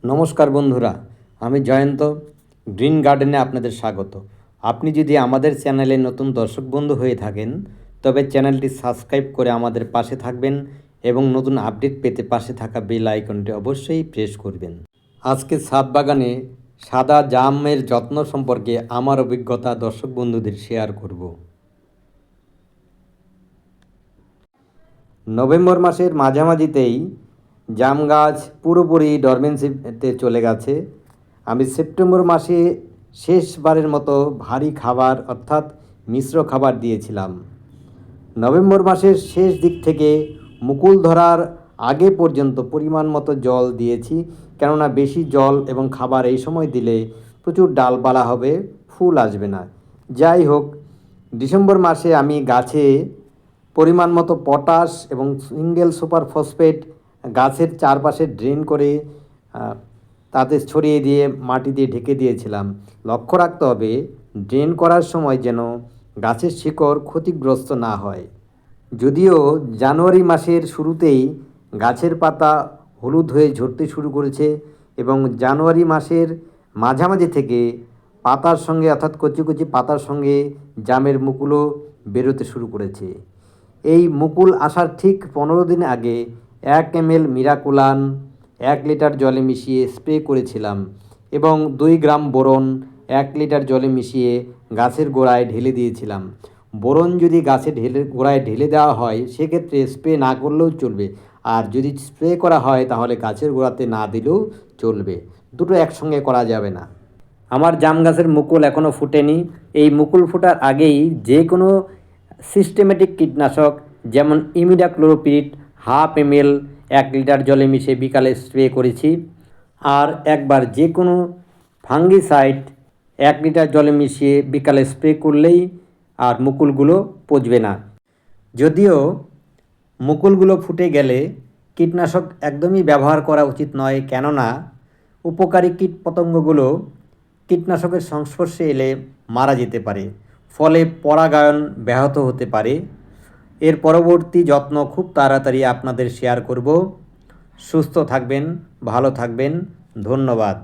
নমস্কার বন্ধুরা, আমি জয়ন্ত। গ্রিন গার্ডেনে আপনাদের স্বাগত। আপনি যদি আমাদের চ্যানেলে নতুন দর্শক বন্ধু হয়ে থাকেন, তবে চ্যানেলটি সাবস্ক্রাইব করে আমাদের পাশে থাকবেন এবং নতুন আপডেট পেতে পাশে থাকা বেল আইকনটি অবশ্যই প্রেস করবেন। আজকে ছাদ বাগানে সাদা জামের যত্ন সম্পর্কে আমার অভিজ্ঞতা দর্শক বন্ধুদের শেয়ার করব। নভেম্বর মাসের মাঝামাঝিতেই জাম গাছ পুরোপুরি ডরমেন্সিতে চলে গেছে। আমি সেপ্টেম্বর মাসে শেষবারের মতো ভারী খাবার অর্থাৎ মিশ্র খাবার দিয়েছিলাম। নভেম্বর মাসের শেষ দিক থেকে মুকুল ধরার আগে পর্যন্ত পরিমাণ মতো জল দিয়েছি, কেননা বেশি জল এবং খাবার এই সময় দিলে প্রচুর ডালপালা হবে, ফুল আসবে না। যাই হোক, ডিসেম্বর মাসে আমি গাছে পরিমাণ মতো পটাশ এবং সিঙ্গেল সুপার ফসফেট গাছের চারপাশে ড্রেন করে তাতে ছড়িয়ে দিয়ে মাটি দিয়ে ঢেকে দিয়েছিলাম। লক্ষ্য রাখতে হবে ড্রেন করার সময় যেন গাছের শিকড় ক্ষতিগ্রস্ত না হয়। যদিও জানুয়ারি মাসের শুরুতেই গাছের পাতা হলুদ হয়ে ঝরতে শুরু করেছে এবং জানুয়ারি মাসের মাঝামাঝি থেকে পাতার সঙ্গে অর্থাৎ কচি কচি পাতার সঙ্গে জামের মুকুলও বেরোতে শুরু করেছে। এই মুকুল আসার ঠিক 15 দিন আগে 1 ml মিরাকুলান 1 লিটার জলে মিশিয়ে স্প্রে করেছিলাম এবং 2 গ্রাম বোরন 1 লিটার জলে মিশিয়ে গাছের গোড়ায় ঢেলে দিয়েছিলাম। বোরন যদি গোড়ায় ঢেলে দেওয়া হয় সেক্ষেত্রে স্প্রে না করলেও চলবে, আর যদি স্প্রে করা হয় তাহলে গাছের গোড়াতে না দিলেও চলবে, দুটো একসঙ্গে করা যাবে না। আমার জাম গাছের মুকুল এখনও ফুটেনি। এই মুকুল ফোটার আগেই যে কোনো সিস্টেমেটিক কীটনাশক যেমন ইমিডাক্লোরোপিড 1/2 ml 1 লিটার জলে মিশিয়ে বিকালে স্প্রে করেছি। আর একবার যে কোনো ফাঙ্গিসাইড 1 লিটার জলে মিশিয়ে বিকালে স্প্রে করলেই আর মুকুলগুলো পচবে না। যদিও মুকুলগুলো ফুটে গেলে কীটনাশক একদমই ব্যবহার করা উচিত নয়, কেননা উপকারী কীটপতঙ্গগুলো কীটনাশকের সংস্পর্শে এলে মারা যেতে পারে, ফলে পরাগায়ন ব্যাহত হতে পারে। এর পরবর্তী যত্ন খুব তাড়াতাড়ি আপনাদের শেয়ার করব। সুস্থ থাকবেন, ভালো থাকবেন, ধন্যবাদ।